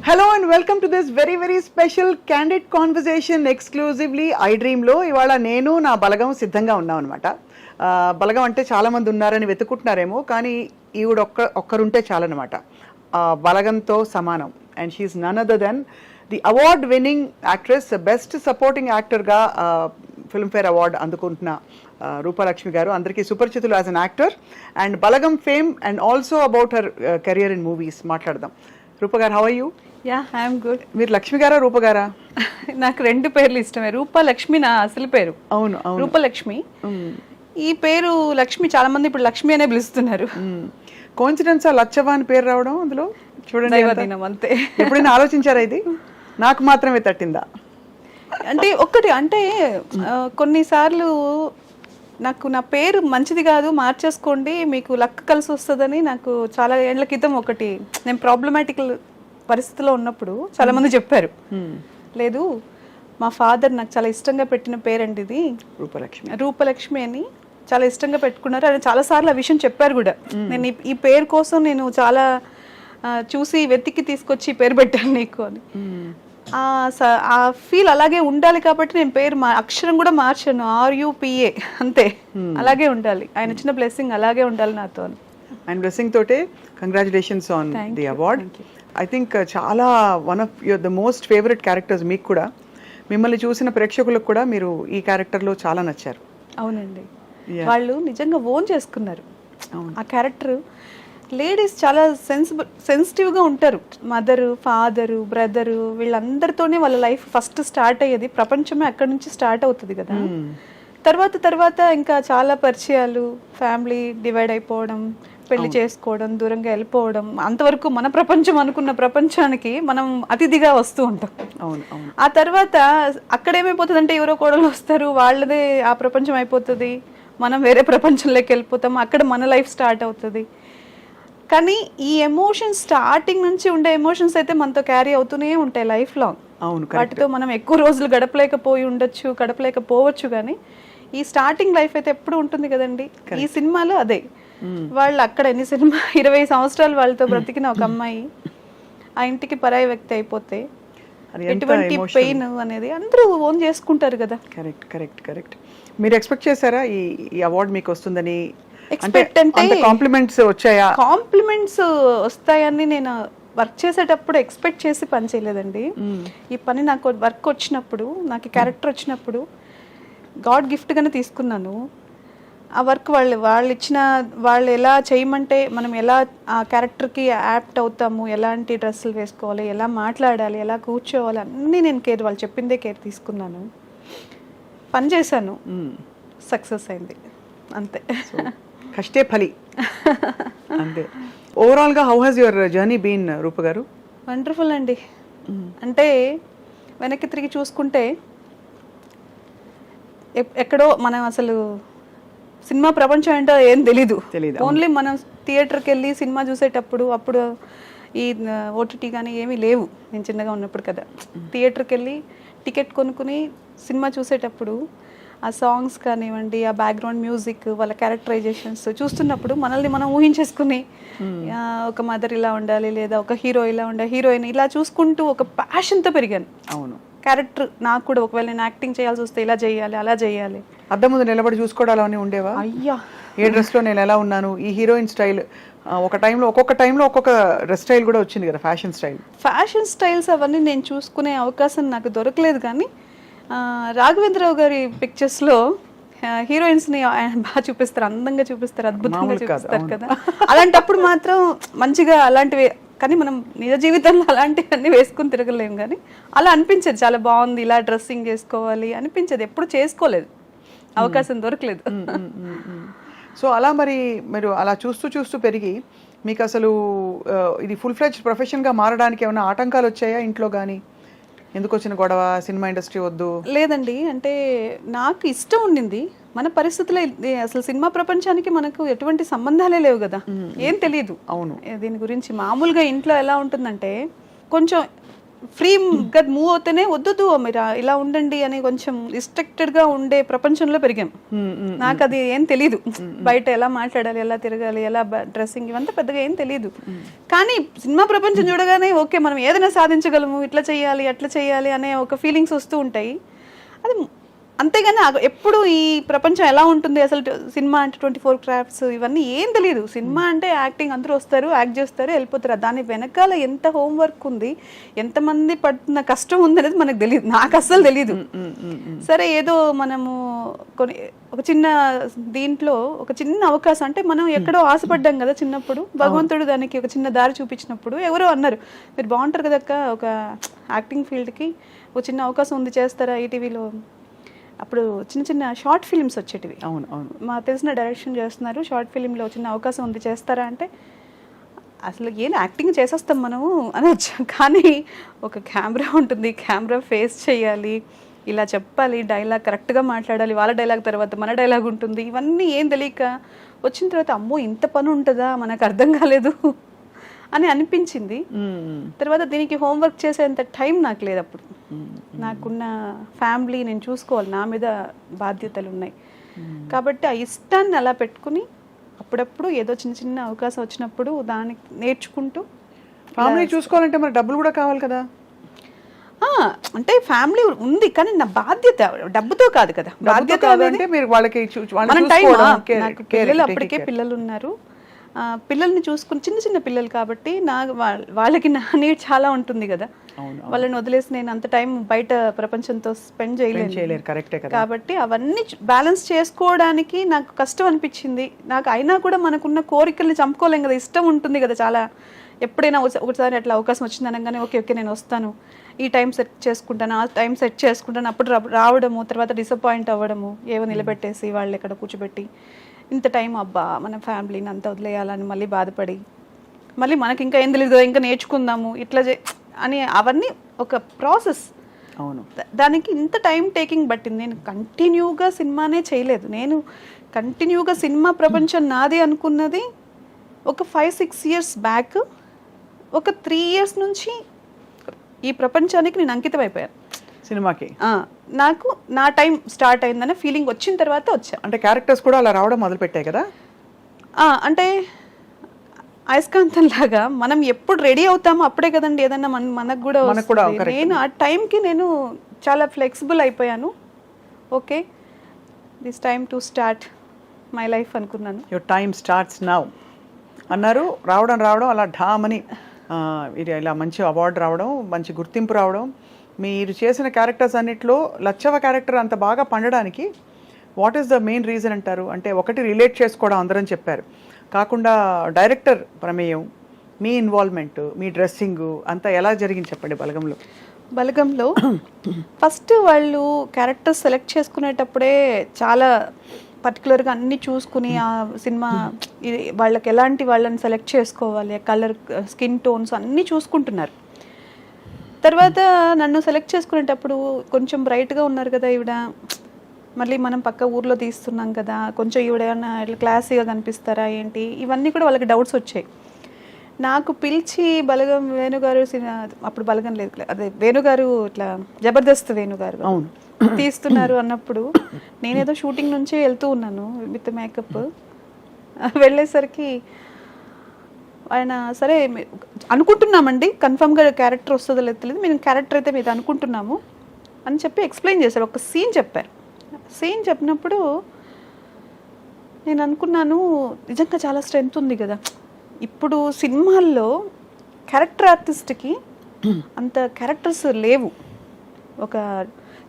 Hello and welcome to this very very special candid conversation exclusively I డ్రీమ్లో. ఇవాళ నేను నా బలగం సిద్ధంగా ఉన్నాం అనమాట. బలగం అంటే చాలామంది ఉన్నారని వెతుకుంటున్నారేమో, కానీ ఈవిడ ఒక్కరుంటే చాలన్నమాట. బలగంతో సమానం. And she is none other than the award winning actress, best supporting యాక్టర్గా ఫిల్మ్ఫేర్ అవార్డు అందుకుంటున్న రూపలక్ష్మి గారు. అందరికీ సుపరిచితులు as an actor. And Balagam fame and also about her career in movies మాట్లాడదాం. Roopa garu, how are you? Yeah, I'm good. మీరు లక్ష్మి గారా రూప గారా? నాకు రెండు పేర్లు ఇష్టమే. రూపలక్ష్మి నా అసలు పేరు. అవును అవును, రూపలక్ష్మి. ఈ పేరు లక్ష్మి చాలా మంది ఇప్పుడు లక్ష్మి అనే పిలుస్తున్నారు. కోఇన్సిడెన్స్ లచ్చవ్వ అని పేరు రావడం అందులో చూడండి, దైవదినం అంతే. ఎప్పుడైనా ఆలోచించారా ఇది నాకు మాత్రమే తట్టిందా? అంటే ఒక్కటి అంటే కొన్నిసార్లు నాకు నా పేరు మంచిది కాదు, మార్చేసుకోండి మీకు లక్ కలిసి వస్తుందని నాకు చాలా ఏళ్ల క్రితం ఒకటి, నేను ప్రాబ్లమాటిక్ పరిస్థితిలో ఉన్నప్పుడు చాలా మంది చెప్పారు. లేదు, మా ఫాదర్ నాకు చాలా ఇష్టంగా పెట్టిన పేరండి ఇది రూపలక్ష్మి. రూపలక్ష్మి అని చాలా ఇష్టంగా పెట్టుకున్నారు. ఆయన చాలాసార్లు ఆ విషయం చెప్పారు కూడా. నేను ఈ పేరు కోసం నేను చాలా చూసి వెతికి తీసుకొచ్చి పేరు పెట్టాను నీకు అని. ఆ ఫీల్ అలాగే ఉండాలి కాబట్టి నేను పేరు అక్షరం కూడా మార్చాను, RUPA అంతే. అలాగే ఉండాలి, ఆయన ఇచ్చిన బ్లెస్సింగ్ అలాగే ఉండాలి నాతో. అండ్ బ్లెస్సింగ్ తోటే congratulations on the award. I think చాలా one of your the most favourite characters. మీకు కూడా, మిమ్మల్ని చూసిన ప్రేక్షకులకు కూడా మీరు ఈ క్యారెక్టర్లో చాలా నచ్చారు. అవునండి, వాళ్ళు నిజంగా ఓన్ చేసుకున్నారు ఆ క్యారెక్టర్. లేడీస్ చాలా సెన్సిటివ్గా ఉంటారు. మదరు, ఫాదరు, బ్రదరు వీళ్ళందరితోనే వాళ్ళ లైఫ్ ఫస్ట్ స్టార్ట్ అయ్యేది. ప్రపంచమే అక్కడి నుంచి స్టార్ట్ అవుతుంది కదా. తర్వాత ఇంకా చాలా పరిచయాలు, ఫ్యామిలీ డివైడ్ అయిపోవడం, పెళ్లి చేసుకోవడం, దూరంగా వెళ్ళిపోవడం, అంతవరకు మన ప్రపంచం అనుకున్న ప్రపంచానికి మనం అతిథిగా వస్తూ ఉంటాం. ఆ తర్వాత అక్కడేమైపోతుంది అంటే ఎవరో కోడలు వస్తారు, వాళ్ళదే ఆ ప్రపంచం అయిపోతుంది, మనం వేరే ప్రపంచంలోకి వెళ్ళిపోతాం, అక్కడ మన లైఫ్ స్టార్ట్ అవుతుంది. కానీ ఈ ఎమోషన్స్ స్టార్టింగ్ నుంచి ఉండే ఎమోషన్స్ అయితే మనతో క్యారీ అవుతూనే ఉంటాయి లైఫ్ లాంగ్. వాటితో మనం ఎక్కువ రోజులు గడపలేకపోవచ్చు, కానీ ఈ స్టార్టింగ్ లైఫ్ అయితే ఎప్పుడు ఉంటుంది కదండి. ఈ సినిమాలో అదే, వాళ్ళు అక్కడ ఎన్ని 20 సంవత్సరాలు వాళ్ళతో బ్రతికిన ఒక అమ్మాయి ఆ ఇంటికి పరాయి వ్యక్తి అయిపోతే ఎటువంటి పెయిన్ అనేది అందరూ ఓన్ చేసుకుంటారు కదా. Correct correct correct. మీరు ఎక్స్పెక్ట్ చేశారా ఈ అవార్డు మీకు వస్తుందని? ఎక్స్పెక్ట్ అంటే కాంప్లిమెంట్స్ వచ్చాయా? కాంప్లిమెంట్స్ వస్తాయని నేను వర్క్ చేసేటప్పుడు ఎక్స్పెక్ట్ చేసి పని చేయలేదండి. ఈ పని నాకు వర్క్ వచ్చినప్పుడు, నాకు క్యారెక్టర్ వచ్చినప్పుడు గాడ్ గిఫ్ట్గానే తీసుకున్నాను. ఆ వర్క్ వాళ్ళు ఎలా చేయమంటే మనం ఎలా ఆ క్యారెక్టర్కి యాప్ట్ అవుతాము, ఎలాంటి డ్రెస్సులు వేసుకోవాలి, ఎలా మాట్లాడాలి, ఎలా కూర్చోవాలి, అన్నీ నేను వాళ్ళు చెప్పిందే కేర్ తీసుకున్నాను, పని చేశాను, సక్సెస్ అయింది అంతే. కష్టే ఫలి అంతే. ఓవరాల్గా how has your journey been Roopa garu? Wonderful అండి. అంటే వెనక్కి తిరిగి చూసుకుంటే ఎక్కడో మనం అసలు సినిమా ప్రపంచం ఏంటో ఏం తెలీదు. ఓన్లీ మనం థియేటర్కి వెళ్ళి సినిమా చూసేటప్పుడు, అప్పుడు ఈ OTT కానీ ఏమీ లేవు. నేను చిన్నగా ఉన్నప్పుడు కదా, థియేటర్కి వెళ్ళి టికెట్ కొనుక్కుని సినిమా చూసేటప్పుడు ఆ సాంగ్స్ కానివ్వండి, ఆ బ్యాక్గ్రౌండ్ మ్యూజిక్, వాళ్ళ క్యారెక్టరైజేషన్స్ చూస్తున్నప్పుడు మనల్ని మనం ఊహించేసుకుని ఒక మదర్ ఇలా ఉండాలి, లేదా ఒక హీరో ఇలా ఉండాలి, హీరోయిన్ ఇలా చూసుకుంటూ ఒక ప్యాషన్తో పెరిగాను. అవును, క్యారెక్టర్ నాకు కూడా ఒకవేళ నేను యాక్టింగ్ చేయాల్సి వస్తే ఇలా చేయాలి, అలా చేయాలి. అద్దం ముందు నిలబడి చూసుకోవడాలని ఉండేవా? అయ్యా, ఏ డ్రెస్లో నేను ఎలా ఉన్నాను, ఈ హీరోయిన్ స్టైల్, ఒక్కొక్క టైంలో ఒక్కొక్క డ్రెస్ స్టైల్ కూడా వచ్చింది కదా, ఫ్యాషన్ స్టైల్స్ అవన్నీ నేను చూసుకునే అవకాశం నాకు దొరకలేదు. కానీ రాఘవేంద్రరావు గారి పిక్చర్స్లో హీరోయిన్స్ని బాగా చూపిస్తారు, అందంగా చూపిస్తారు, అద్భుతంగా చూపిస్తారు కదా. అలాంటప్పుడు మాత్రం మంచిగా అలాంటివి, కానీ మనం నిజ జీవితంలో అలాంటివన్నీ వేసుకుని తిరగలేము. కానీ అలా అనిపించేది, చాలా బాగుంది, ఇలా డ్రెస్సింగ్ చేసుకోవాలి అనిపించేది. ఎప్పుడు చేసుకోలేదు, అవకాశం దొరకలేదు. సో అలా మీరు అలా చూస్తూ పెరిగి మీకు అసలు ఇది ఫుల్ ఫ్లెడ్జ్ ప్రొఫెషన్గా మారడానికి ఏమైనా ఆటంకాలు వచ్చాయా ఇంట్లో? కానీ ఎందుకు వచ్చిన గొడవ, సినిమా ఇండస్ట్రీ వద్దు? లేదండి, అంటే నాకు ఇష్టం ఉండింది. మన పరిస్థితుల్లో అసలు సినిమా ప్రపంచానికి మనకు ఎటువంటి సంబంధాలే లేవు కదా, ఏం తెలియదు. అవును, దీని గురించి మామూలుగా ఇంట్లో ఎలా ఉంటుందంటే కొంచెం ఫ్రీగా మూవ్ అవుతేనే వద్దు మీరు ఇలా ఉండండి అని కొంచెం రిస్ట్రిక్టెడ్గా ఉండే ప్రపంచంలో పెరిగాం. నాకు అది ఏం తెలీదు, బయట ఎలా మాట్లాడాలి, ఎలా తిరగాలి, ఎలా డ్రెస్సింగ్, ఇవంతా పెద్దగా ఏం తెలీదు. కానీ సినిమా ప్రపంచం చూడగానే ఓకే మనం ఏదైనా సాధించగలము, ఇట్లా చేయాలి అట్లా చేయాలి అనే ఒక ఫీలింగ్స్ వస్తూ ఉంటాయి. అది అంతేగాని ఎప్పుడు ఈ ప్రపంచం ఎలా ఉంటుంది అసలు, సినిమా అంటే 24 క్రాఫ్ట్స్ ఇవన్నీ ఏం తెలియదు. సినిమా అంటే యాక్టింగ్, అందరూ వస్తారు యాక్ట్ చేస్తారు వెళ్ళిపోతారు. దాని వెనకాల ఎంత హోంవర్క్ ఉంది, ఎంతమంది పడుతున్న కష్టం ఉంది అనేది మనకు తెలియదు, నాకు అస్సలు తెలీదు. సరే ఏదో మనము ఒక చిన్న దీంట్లో ఒక చిన్న అవకాశం, అంటే మనం ఎక్కడో ఆశపడ్డాం కదా చిన్నప్పుడు, భగవంతుడు దానికి ఒక చిన్న దారి చూపించినప్పుడు ఎవరో అన్నారు మీరు బాగుంటారు కదక్క ఒక యాక్టింగ్ ఫీల్డ్కి ఒక చిన్న అవకాశం ఉంది చేస్తారా ఈటీవీలో. అప్పుడు చిన్న చిన్న షార్ట్ ఫిల్మ్స్ వచ్చేటివి. అవును అవును, మా తెలిసిన డైరెక్షన్ చేస్తున్నారు, షార్ట్ ఫిల్మ్లో చిన్న అవకాశం ఉంది చేస్తారా అంటే అసలు ఏం యాక్టింగ్ చేసేస్తాం మనము అని వచ్చాం. కానీ ఒక కెమెరా ఉంటుంది, కెమెరా ఫేస్ చేయాలి, ఇలా చెప్పాలి, డైలాగ్ కరెక్ట్గా మాట్లాడాలి, వాళ్ళ డైలాగ్ తర్వాత మన డైలాగ్ ఉంటుంది, ఇవన్నీ ఏం తెలియక వచ్చిన తర్వాత అమ్మో ఇంత పని ఉంటుందా మనకు అర్థం కాలేదు అని అనిపించింది. తర్వాత దీనికి హోంవర్క్ చేసేంత టైం నాకు లేదు అప్పుడు. నాకున్న ఫ్యామిలీ నేను చూసుకోవాలి, నా మీద బాధ్యతలు ఉన్నాయి. కాబట్టి ఆ ఇష్టాన్ని అలా పెట్టుకుని అప్పుడప్పుడు ఏదో చిన్న చిన్న అవకాశం వచ్చినప్పుడు దానికి నేర్చుకుంటూ. ఫ్యామిలీ చూసుకోవాలంటే మరి డబ్బులు కూడా కావాలి కదా. అంటే ఫ్యామిలీ ఉంది కానీ నా బాధ్యత డబ్బుతో కాదు కదా. బాధ్యత అంటే మీరు వాళ్ళకి నాకు పిల్లలు అప్పటికే పిల్లలు ఉన్నారు, పిల్లల్ని చూసుకుని చిన్న చిన్న పిల్లలు కాబట్టి వాళ్ళకి నా నీడ్ చాలా ఉంటుంది కదా. వాళ్ళని వదిలేసి నేను అంత టైం బయట ప్రపంచంతో స్పెండ్ చేయలేను. కాబట్టి అవన్నీ బ్యాలెన్స్ చేసుకోవడానికి నాకు కష్టం అనిపించింది. నాకు అయినా కూడా మనకున్న కోరికల్ని చంపుకోలేం కదా, ఇష్టం ఉంటుంది కదా చాలా. ఎప్పుడైనా ఒకసారి అట్లా అవకాశం వచ్చింది అనగానే ఓకే ఓకే నేను వస్తాను, ఈ టైం సెట్ చేసుకుంటాను, ఆ టైం సెట్ చేసుకుంటాను, అప్పుడు రావడము, తర్వాత డిసప్పాయింట్ అవ్వడము, ఏవో నిలబెట్టేసి వాళ్ళు ఎక్కడ కూర్చోబెట్టి ఇంత టైం అబ్బా మన ఫ్యామిలీని అంతా వదిలేయాలని మళ్ళీ బాధపడి, మళ్ళీ మనకి ఇంకా ఏం తెలియదు ఇంకా నేర్చుకుందాము ఇట్లా అని అవన్నీ ఒక ప్రాసెస్. అవును, దానికి ఇంత టైం టేకింగ్ పట్టింది. నేను కంటిన్యూగా సినిమానే చేయలేదు. నేను కంటిన్యూగా సినిమా ప్రపంచం నాదే అనుకున్నది ఒక 5-6 ఇయర్స్ బ్యాక్. ఒక 3 ఇయర్స్ నుంచి ఈ ప్రపంచానికి నేను అంకితం అయిపోయాను సినిమాకి. నాకు నా టైం స్టార్ట్ అయిందనే ఫీలింగ్ వచ్చిన తర్వాత వచ్చా. అంటే క్యారెక్టర్స్ కూడా అలా రావడం మొదలు పెట్టాయి కదా. అంటే అయస్కాంతం లాగా మనం ఎప్పుడు రెడీ అవుతామో అప్పుడే కదండి ఏదన్నా మనకు కూడా వస్తుంది. నేను ఆ టైంకి నేను చాలా ఫ్లెక్సిబుల్ అయిపోయాను. Okay this time to start my life అనుకున్నాను. యువర్ టైమ్ స్టార్ట్స్ నౌ అన్నారు. రావడం అలా ఢామని ఇది ఇలా మంచి అవార్డు రావడం, మంచి గుర్తింపు రావడం. మీరు చేసిన క్యారెక్టర్స్ అన్నిట్లో లచ్చవ క్యారెక్టర్ అంత బాగా పండడానికి what is the main reason అంటారు? అంటే ఒకటి రిలేట్ చేసుకోవడం అందరం చెప్పారు, కాకుండా డైరెక్టర్ ప్రమేయం, మీ ఇన్వాల్వ్మెంట్, మీ డ్రెస్సింగ్ అంతా ఎలా జరిగింది చెప్పండి బలగంలో. ఫస్ట్ వాళ్ళు క్యారెక్టర్ సెలెక్ట్ చేసుకునేటప్పుడే చాలా పర్టికులర్గా అన్నీ చూసుకుని ఆ సినిమా వాళ్ళకి ఎలాంటి వాళ్ళని సెలెక్ట్ చేసుకోవాలి, కలర్, స్కిన్ టోన్స్ అన్నీ చూసుకుంటున్నారు. తర్వాత నన్ను సెలెక్ట్ చేసుకునేటప్పుడు కొంచెం బ్రైట్గా ఉన్నారు కదా ఈవిడ, మళ్ళీ మనం పక్క ఊర్లో తీస్తున్నాం కదా, కొంచెం ఈవిడ ఏమన్నా ఇట్లా క్లాసీగా కనిపిస్తారా ఏంటి, ఇవన్నీ కూడా వాళ్ళకి డౌట్స్ వచ్చాయి. నాకు పిలిచి బలగం వేణుగారు, అప్పుడు బలగం లేదు అదే వేణుగారు, ఇట్లా జబర్దస్త్ వేణుగారు తీస్తున్నారు అన్నప్పుడు నేనేదో షూటింగ్ నుంచి వెళ్తూ ఉన్నాను విత్ మేకప్. వెళ్ళేసరికి ఆయన సరే అనుకుంటున్నామండి కన్ఫర్మ్గా క్యారెక్టర్ వస్తుందో లేదు, మేము క్యారెక్టర్ అయితే మీద అనుకుంటున్నాము అని చెప్పి ఎక్స్ప్లెయిన్ చేశారు. ఒక సీన్ చెప్పారు. సీన్ చెప్పినప్పుడు నేను అనుకున్నాను నిజంగా చాలా స్ట్రెంగ్త్ ఉంది కదా. ఇప్పుడు సినిమాల్లో క్యారెక్టర్ ఆర్టిస్ట్కి అంత క్యారెక్టర్స్ లేవు. ఒక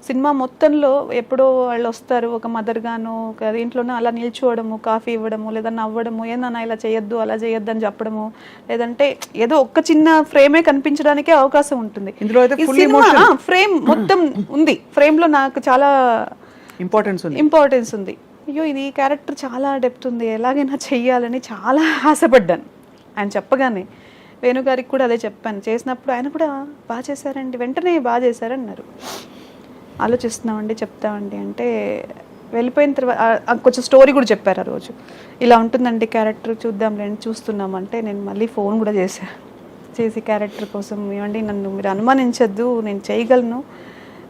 సినిమా మొత్తంలో ఎప్పుడో వాళ్ళు వస్తారు, ఒక మదర్ గాను ఒక దీంట్లోనే అలా నిల్చోవడము, కాఫీ ఇవ్వడము, లేదా నవ్వడము, ఏందన్నా ఇలా చేయొద్దు అలా చేయొద్దు అని చెప్పడము, లేదంటే ఏదో ఒక్క చిన్న ఫ్రేమే కనిపించడానికే అవకాశం ఉంటుంది. ఫ్రేమ్ మొత్తం ఉంది, ఫ్రేమ్లో నాకు చాలా ఇంపార్టెన్స్ ఉంది. అయ్యో ఇది క్యారెక్టర్ చాలా డెప్త్ ఉంది, ఎలాగైనా చెయ్యాలని చాలా ఆశపడ్డాను. ఆయన చెప్పగానే వేణుగారికి కూడా అదే చెప్పాను. చేసినప్పుడు ఆయన కూడా బాగా చేశారండి, వెంటనే బాగా చేశారన్నారు. ఆలోచిస్తున్నామండి చెప్తామండి అంటే వెళ్ళిపోయిన తర్వాత కొంచెం స్టోరీ కూడా చెప్పారు. ఆ రోజు ఇలా ఉంటుందండి క్యారెక్టర్, చూద్దాంలేండి చూస్తున్నామంటే నేను మళ్ళీ ఫోన్ కూడా చేసి క్యారెక్టర్ కోసం ఏమండి నన్ను మీరు అనుమానించద్దు, నేను చేయగలను,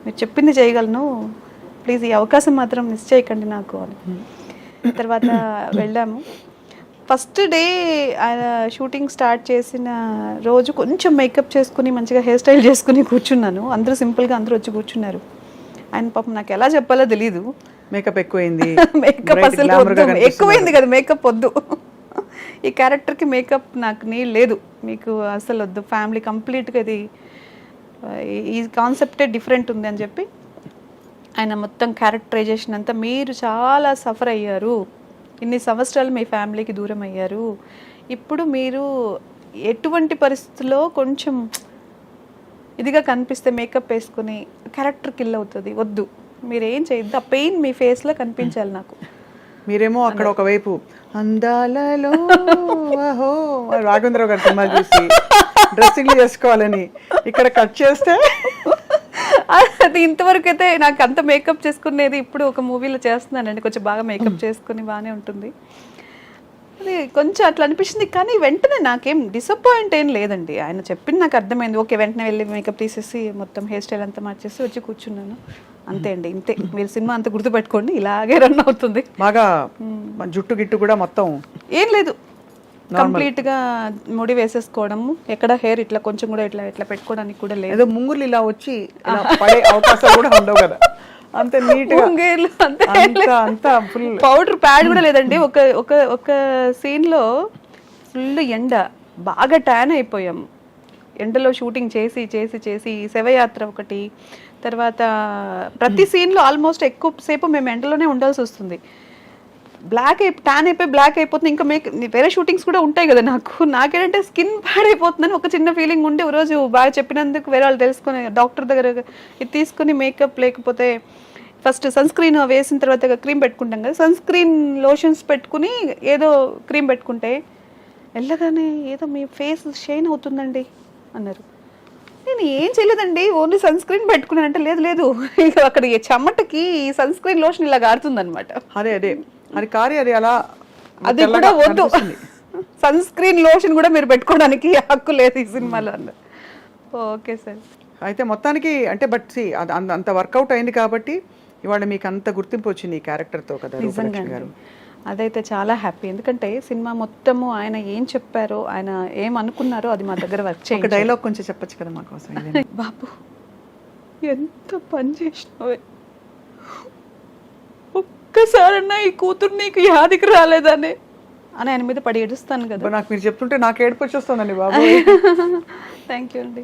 మీరు చెప్పింది చేయగలను, ప్లీజ్ ఈ అవకాశం మాత్రం మిస్ చేయకండి నాకు అని. తర్వాత వెళ్ళాము. ఫస్ట్ డే ఆయన షూటింగ్ స్టార్ట్ చేసిన రోజు కొంచెం మేకప్ చేసుకుని మంచిగా హెయిర్ స్టైల్ చేసుకుని కూర్చున్నాను. అందరూ సింపుల్గా అందరూ వచ్చి కూర్చున్నారు. ఆయన పాపం నాకు ఎలా చెప్పాలో తెలీదు. మేకప్ ఎక్కువైంది, మేకప్ అసలు ఎక్కువైంది కదా, మేకప్ వద్దు, ఈ క్యారెక్టర్కి మేకప్ నాకు నీళ్ళు లేదు, మీకు అసలు వద్దు, ఫ్యామిలీ కంప్లీట్గా ఇది ఈ కాన్సెప్టే డిఫరెంట్ ఉంది అని చెప్పి ఆయన మొత్తం క్యారెక్టరైజేషన్ అంతా, మీరు చాలా సఫర్ అయ్యారు, ఇన్ని సంవత్సరాలు మీ ఫ్యామిలీకి దూరం అయ్యారు, ఇప్పుడు మీరు ఎటువంటి పరిస్థితుల్లో కొంచెం ఇదిగా కనిపిస్తే మేకప్ వేసుకుని క్యారెక్టర్ కిల్ అవుతుంది, వద్దు, మీరేం చేయొద్దు, ఆ పెయిన్ మీ ఫేస్లో కనిపించాలి నాకు. మీరేమో అక్కడ ఒకవైపు అందాలలో అహో రాఘవేంద్రరావు గారి సినిమాలు చూసి డ్రెస్సింగ్ చేసుకోవాలని, ఇక్కడ కట్ చేస్తే అది ఇంతవరకు అయితే నాకు అంత మేకప్ చేసుకునేది ఇప్పుడు ఒక మూవీలో చేస్తున్నానండి, కొంచెం బాగా మేకప్ చేసుకుని బాగానే ఉంటుంది. అది కొంచెం అట్లా అనిపించింది, కానీ వెంటనే నాకేం డిసప్పాయింట్ ఏం లేదండి. ఆయన చెప్పింది నాకు అర్థమైంది, ఓకే వెంటనే వెళ్ళి మేకప్ తీసేసి మొత్తం హెయిర్ స్టైల్ అంతా మార్చేసి వచ్చి కూర్చున్నాను, అంతే అండి, ఇంతే. మీరు సినిమా అంతా గుర్తుపెట్టుకోండి, ఇలాగే రన్ అవుతుంది. బాగా జుట్టు గిట్టు కూడా మొత్తం ఏం లేదు, కంప్లీట్ గా ముడి వేసేసుకోవడము, ఎక్కడ హెయిర్ ఇట్లా కొంచెం కూడా ఇట్లా ఇట్లా పెట్టుకోవడానికి కూడా లేదు. ఏదో ముంగులు ఇలా వచ్చి ఇలా పడే అవకాశాలు కూడా ఉండవు కదా, అంత నీట్ అంతా ఫుల్ పౌడర్ ప్యాడ్ కూడా లేదండి. ఒక ఒక ఒక సీన్ లో ఫుల్ ఎండ, బాగా ట్యాన్ అయిపోయాం ఎండలో షూటింగ్ చేసి చేసి చేసి. శవయాత్ర ఒకటి, తర్వాత ప్రతి సీన్ లో ఆల్మోస్ట్ ఎక్కువ సేపు మేము ఎండలోనే ఉండాల్సి వస్తుంది. బ్లాక్ ట్యాన్ అయిపోయి బ్లాక్ అయిపోతుంది. ఇంకా వేరే షూటింగ్స్ కూడా ఉంటాయి కదా, నాకేంటంటే స్కిన్ పాడైపోతుందని ఒక చిన్న ఫీలింగ్ ఉండి, ఒక రోజు బాగా చెప్పినందుకు వేరే వాళ్ళు తెలుసుకుని డాక్టర్ దగ్గర ఇది తీసుకుని మేకప్, లేకపోతే ఫస్ట్ సన్ స్క్రీన్ వేసిన తర్వాత క్రీమ్ పెట్టుకుంటాం కదా, సన్ స్క్రీన్ లోషన్స్ పెట్టుకుని ఏదో క్రీమ్ పెట్టుకుంటే వెళ్ళగానే ఏదో మీ ఫేస్ షైన్ అవుతుందండి అన్నారు. నేను ఏం చేయలేదండి, ఓన్లీ సన్ స్క్రీన్ పెట్టుకున్నాను అంటే, లేదు లేదు ఇక అక్కడ చెమటకి సన్ స్క్రీన్ లోషన్ ఇలా గారుతుంది అనమాట. అదే అదే అది కారి అది అలా, అది కూడా వద్దు, సన్ స్క్రీన్ లోషన్ కూడా మీరు పెట్టుకోవడానికి హక్కు లేదు ఈ సినిమాలో అన్నారు. Okay sir. అయితే మొత్తానికి అంటే బట్ అంత వర్కౌట్ అయింది కాబట్టి ఇవాళ మీకు అంత గుర్తింపు వచ్చింది ఈ క్యారెక్టర్తో కదా రూపలక్ష్మి గారు. అదైతే చాలా హ్యాపీ, ఎందుకంటే సినిమా మొత్తము ఆయన ఏం చెప్పారో, ఆయన ఏం అనుకున్నారో అది మా దగ్గర వర్క్ చేయాలి. ఒక డైలాగ్ కొంచెం చెప్పచ్చు కదా మా కోసం. బాబు ఎంత పని చేసినావే, ఒక్కసారన్నా ఈ కూతురు నీకు యాదికి రాలేదనే అని ఆయన మీద పడి ఏడుస్తాను కదా. నాకు మీరు చెప్తుంటే నాకు ఏడుపు వచ్చేస్తుందండి బాబు. థ్యాంక్ యూ అండి.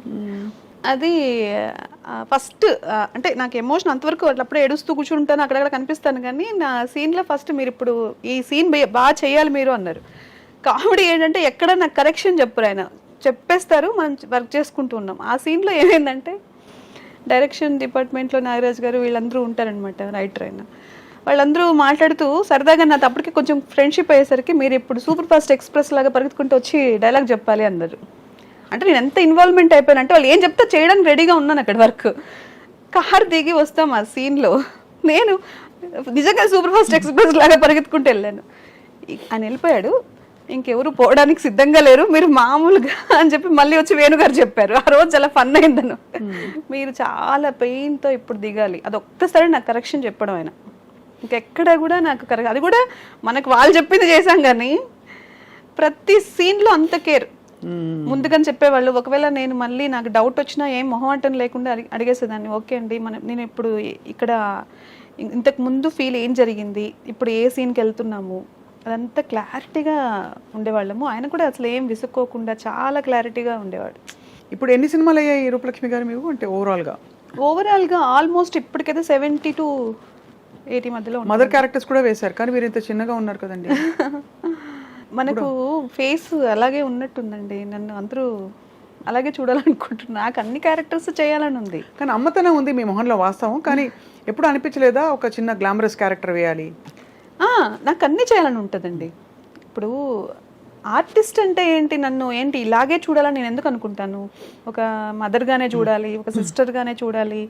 అది ఫస్ట్ అంటే నాకు ఎమోషన్ అంతవరకు అప్పుడే ఏడుస్తూ కూర్చుంటాను, అక్కడక్కడ కనిపిస్తాను, కానీ నా సీన్లో ఫస్ట్ మీరు ఇప్పుడు ఈ సీన్ బాగా చేయాలి మీరు అన్నారు. కామెడీ ఏంటంటే ఎక్కడ నాకు కరెక్షన్ చెప్పరు, ఆయన చెప్పేస్తారు, మనం వర్క్ చేసుకుంటూ ఉన్నాం. ఆ సీన్లో ఏమైందంటే డైరెక్షన్ డిపార్ట్మెంట్లో నాగరాజ్ గారు వీళ్ళందరూ ఉంటారనమాట, రైటర్ అయినా, వాళ్ళందరూ మాట్లాడుతూ సరదాగా నాతో అప్పటికి కొంచెం ఫ్రెండ్షిప్ అయ్యేసరికి, మీరు ఇప్పుడు సూపర్ ఫాస్ట్ ఎక్స్ప్రెస్ లాగా పరిగెత్తుకుంటూ వచ్చి డైలాగ్ చెప్పాలి అన్నారు. అంటే నేను ఎంత ఇన్వాల్వ్మెంట్ అయిపోయానంటే వాళ్ళు ఏం చెప్తే చేయడానికి రెడీగా ఉన్నాను. అక్కడ వర్క్ కార్ దిగి వస్తాం ఆ సీన్లో, నేను నిజంగా సూపర్ ఫాస్ట్ ఎక్స్ప్రెస్ లాగా పరిగెత్తుకుంటూ వెళ్ళాను. ఆయన వెళ్ళిపోయాడు, ఇంకెవరు పోవడానికి సిద్ధంగా లేరు, మీరు మామూలుగా అని చెప్పి మళ్ళీ వచ్చి వేణుగారు చెప్పారు. ఆ రోజు చాలా ఫన్ అయిందను, మీరు చాలా పెయిన్తో ఇప్పుడు దిగాలి, అది ఒక్కసారి నాకు కరెక్షన్ చెప్పడం ఆయన. ఇంకెక్కడ కూడా నాకు కరెక్ట్, అది కూడా మనకు వాళ్ళు చెప్పింది చేశాం, కానీ ప్రతి సీన్లో అంత కేర్ ముందుగానే చెప్పేవాళ్ళు. ఒకవేళ నేను మళ్ళీ నాకు డౌట్ వచ్చినా ఏం మొహమాటం లేకుండా అడిగేసేదాన్ని, ఓకే అండి నేను ఇప్పుడు ఇక్కడ ఇంతకు ముందు ఫీల్ ఏం జరిగింది, ఇప్పుడు ఏ సీన్కి వెళ్తున్నాము, అదంతా క్లారిటీగా ఉండేవాళ్ళము. ఆయన కూడా అసలు ఏం విసుక్కోకుండా చాలా క్లారిటీగా ఉండేవాడు. ఇప్పుడు ఎన్ని సినిమాలు అయ్యాయి రూపలక్ష్మి గారు మీకు, అంటే ఓవరాల్గా ఆల్మోస్ట్ ఇప్పటికైతే 70 to 80 మధ్యలో. మదర్ క్యారెక్టర్స్ కూడా వేశారు, కానీ మీరు ఇంత చిన్నగా ఉన్నారు కదండి. మనకు ఫేస్ అలాగే ఉన్నట్టుందండి, నన్ను అందరూ అలాగే చూడాలనుకుంటున్నా, నాకు అన్ని క్యారెక్టర్స్ చేయాలని ఉంది, కానీ అమ్మతనం ఉంది మీ మొహంలో వాస్తవం. కానీ ఎప్పుడు అనిపించలేదా ఒక చిన్న గ్లామరస్ క్యారెక్టర్ వేయాలి? నాకు అన్నీ చేయాలని ఉంటుందండి. ఇప్పుడు ఆర్టిస్ట్ అంటే ఏంటి, నన్ను ఏంటి ఇలాగే చూడాలని నేను ఎందుకు అనుకుంటాను? ఒక మదర్గానే చూడాలి, ఒక సిస్టర్గానే చూడాలి,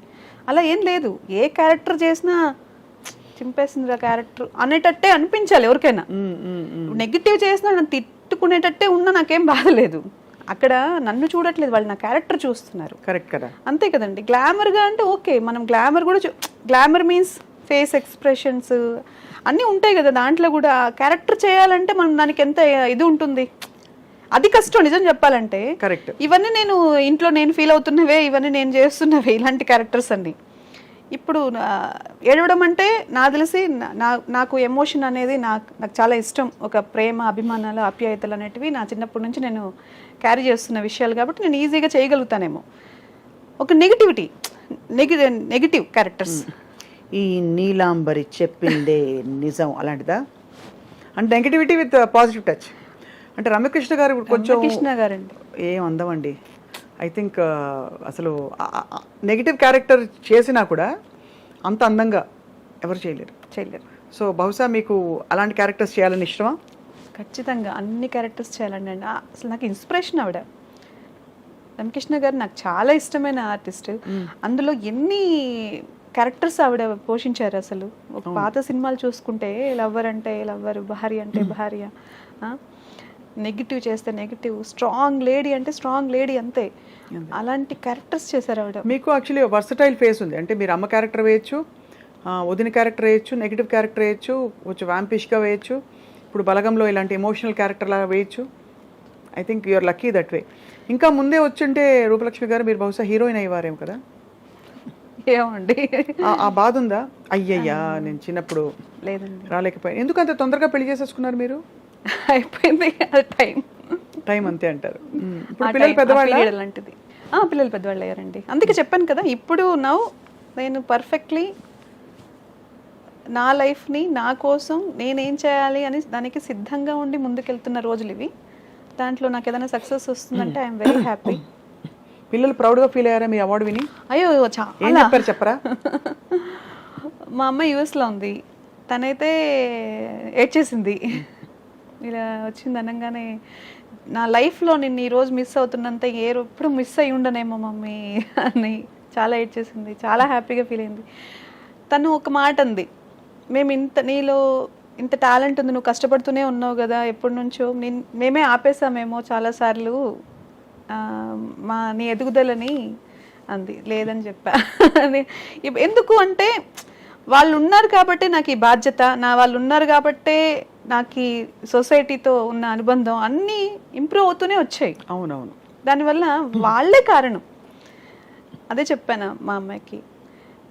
అలా ఏం లేదు. ఏ క్యారెక్టర్ చేసినా చింపేసింది ఆ క్యారెక్టర్ అనేటట్టే అనిపించాలి ఎవరికైనా. నెగిటివ్ చేసినా నన్ను తిట్టుకునేటట్టే ఉన్నా నాకేం బాధలేదు. అక్కడ నన్ను చూడట్లేదు, వాళ్ళు నా క్యారెక్టర్ చూస్తున్నారు. కరెక్ట్ కదా. అంతే కదండి. గ్లామర్గా అంటే ఓకే, మనం గ్లామర్ కూడా గ్లామర్ మీన్స్ ఫేస్ ఎక్స్ప్రెషన్స్ అన్నీ ఉంటాయి కదా దాంట్లో కూడా. క్యారెక్టర్ చేయాలంటే మనం దానికి ఎంత ఇది ఉంటుంది, అది కష్టం నిజం చెప్పాలంటే. కరెక్ట్. ఇవన్నీ నేను ఇంట్లో నేను ఫీల్ అవుతున్నవే, ఇవన్నీ నేను చేస్తున్నవే, ఇలాంటి క్యారెక్టర్స్ అన్ని. ఇప్పుడు ఏడవడం అంటే నాకు తెలిసి నాకు ఎమోషన్ అనేది నాకు చాలా ఇష్టం. ఒక ప్రేమ, అభిమానాలు, ఆప్యాయతలు అనేటివి నా చిన్నప్పటి నుంచి నేను క్యారీ చేస్తున్న విషయాలు కాబట్టి నేను ఈజీగా చేయగలుగుతానేమో. ఒక నెగిటివ్ క్యారెక్టర్స్, ఈ నీలాంబరి చెప్పిందే నిజం అలాంటిదా? అంటే నెగిటివిటీ విత్ పాజిటివ్ టచ్. అంటే రమ్యకృష్ణ గారు కొంచెం కృష్ణ గారండి ఏం అందమండి. ఐ థింక్ అసలు నెగిటివ్ క్యారెక్టర్ చేసినా కూడా అంత అందంగా ఎవరు చేయలేరు. సో బహుశా మీకు అలాంటి క్యారెక్టర్స్ చేయాలని ఇష్టమా? ఖచ్చితంగా అన్ని క్యారెక్టర్స్ చేయాలండి. అసలు నాకు ఇన్స్పిరేషన్ ఆవిడ. రమ్యకృష్ణ గారు నాకు చాలా ఇష్టమైన ఆర్టిస్ట్. అందులో ఎన్ని క్యారెక్టర్స్ ఆవిడ పోషించారు అసలు. ఒక పాత సినిమాలు చూసుకుంటే లవ్వర్ అంటే లవ్వర్, భార్య అంటే భార్య, నెగిటివ్ చేస్తే నెగిటివ్, స్ట్రాంగ్ లేడీ అంటే స్ట్రాంగ్ లేడీ, అంతే. అలాంటి క్యారెక్టర్స్ చేశారు ఆవిడ. మీకు యాక్చువల్లీ వర్సటైల్ ఫేస్ ఉంది. అంటే మీరు అమ్మ క్యారెక్టర్ వేయచ్చు, వదిన క్యారెక్టర్ వేయచ్చు, నెగిటివ్ క్యారెక్టర్ వేయచ్చు, కొంచెం వ్యాంపిష్గా వేయచ్చు, ఇప్పుడు బలగంలో ఇలాంటి ఎమోషనల్ క్యారెక్టర్ లాగా వేయచ్చు. I think you're lucky that way. ఇంకా ముందే వచ్చుంటే రూపలక్ష్మి గారు మీరు బహుశా హీరోయిన్ అయ్యేవారేమో కదా. ఏమండి ఆ బాధ ఉందా? అయ్యయ్యా నేను చిన్నప్పుడు లేదండి, రాలేకపోయాను. ఎందుకు అంత తొందరగా పెళ్లి చేసేసుకున్నారు మీరు? అయిపోయింది టైం అంతే అంటారు. ఇప్పుడు పిల్లలు పెద్దవాళ్ళు అలాంటిది. పిల్లలు పెద్దవాళ్ళు అయ్యారండి. అందుకే చెప్పాను కదా, ఇప్పుడు నేను పర్ఫెక్ట్లీ నా లైఫ్ని నా కోసం నేనేం చేయాలి అని దానికి సిద్ధంగా ఉండి ముందుకెళ్తున్న రోజులు ఇవి. దాంట్లో నాకు ఏదైనా సక్సెస్ వస్తుందంటే ఐఎమ్ వెరీ హ్యాపీ. పిల్లలు ప్రౌడ్గా ఫీల్ అయ్యారా మీ అవార్డు విని? అయ్యో ఏం చెప్పారు చెప్పరా? మా అమ్మ యూఎస్లో ఉంది, తనైతే ఏడ్చేసింది. ఇలా వచ్చింది అనగానే నా లైఫ్లో నేను ఈరోజు మిస్ అవుతున్నంత ఎప్పుడు మిస్ అయ్యి ఉండనేమో మమ్మీ అని చాలా ఏడ్చేసింది. చాలా హ్యాపీగా ఫీల్ అయింది. తను ఒక మాట అంది, మేము నీలో ఇంత టాలెంట్ ఉంది, నువ్వు కష్టపడుతూనే ఉన్నావు కదా ఎప్పటి నుంచో, మేమే ఆపేసామేమో చాలాసార్లు నీ ఎదుగుదలని అంది. లేదని చెప్పా. ఎందుకు అంటే వాళ్ళు ఉన్నారు కాబట్టి నాకు ఈ బాధ్యత, వాళ్ళు ఉన్నారు కాబట్టే నాకు ఈ సొసైటీతో ఉన్న అనుబంధం అన్నీ ఇంప్రూవ్ అవుతూనే వచ్చాయి. అవునవును, దానివల్ల వాళ్ళే కారణం. అదే చెప్పాను మా అమ్మాయికి.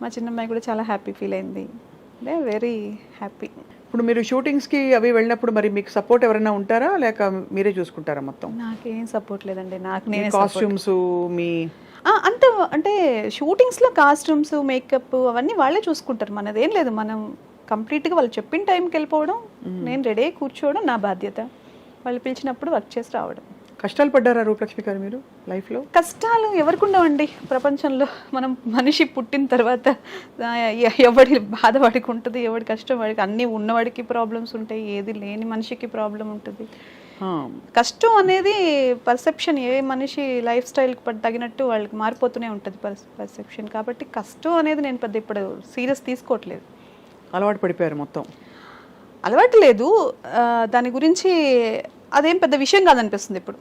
మా చిన్నమ్మాయి కూడా చాలా హ్యాపీ ఫీల్ అయింది. They very happy. ఇప్పుడు మీరు షూటింగ్స్కి అవి వెళ్ళినప్పుడు మరి మీకు సపోర్ట్ ఎవరైనా ఉంటారా, లేక మీరే చూసుకుంటారా మొత్తం? నాకేం సపోర్ట్ లేదండి. నేను కాస్ట్యూమ్స్ మీ అంత అంటే షూటింగ్స్లో కాస్ట్యూమ్స్, మేకప్ అవన్నీ వాళ్ళే చూసుకుంటారు. మనదేం లేదు. మనం కంప్లీట్గా వాళ్ళు చెప్పిన టైంకి వెళ్ళిపోవడం, నేను రెడీ కూర్చోవడం నా బాధ్యత. వాళ్ళు పిలిచినప్పుడు వర్క్ చేసి రావడం. కష్టాలు పడ్డారా రూపలక్ష్మి గారు మీరు లైఫ్లో? కష్టాలు ఎవరికి ఉండవండి ప్రపంచంలో. మనం మనిషి పుట్టిన తర్వాత ఎవడి బాధ వాడికి ఉంటుంది, ఎవడి కష్టం వాడికి. అన్నీ ఉన్నవాడికి ప్రాబ్లమ్స్ ఉంటాయి, ఏది లేని మనిషికి ప్రాబ్లం ఉంటుంది. కష్టం అనేది పర్సెప్షన్, ఏ మనిషి లైఫ్ స్టైల్కి తగినట్టు వాళ్ళకి మారిపోతూనే ఉంటుంది పర్సెప్షన్. కాబట్టి కష్టం అనేది నేను పెద్ద ఇప్పుడు సీరియస్ తీసుకోవట్లేదు. అలవాటు పడిపోయారు మొత్తం? అలవాటు లేదు, దాని గురించి అదేం పెద్ద విషయం కాదనిపిస్తుంది ఇప్పుడు.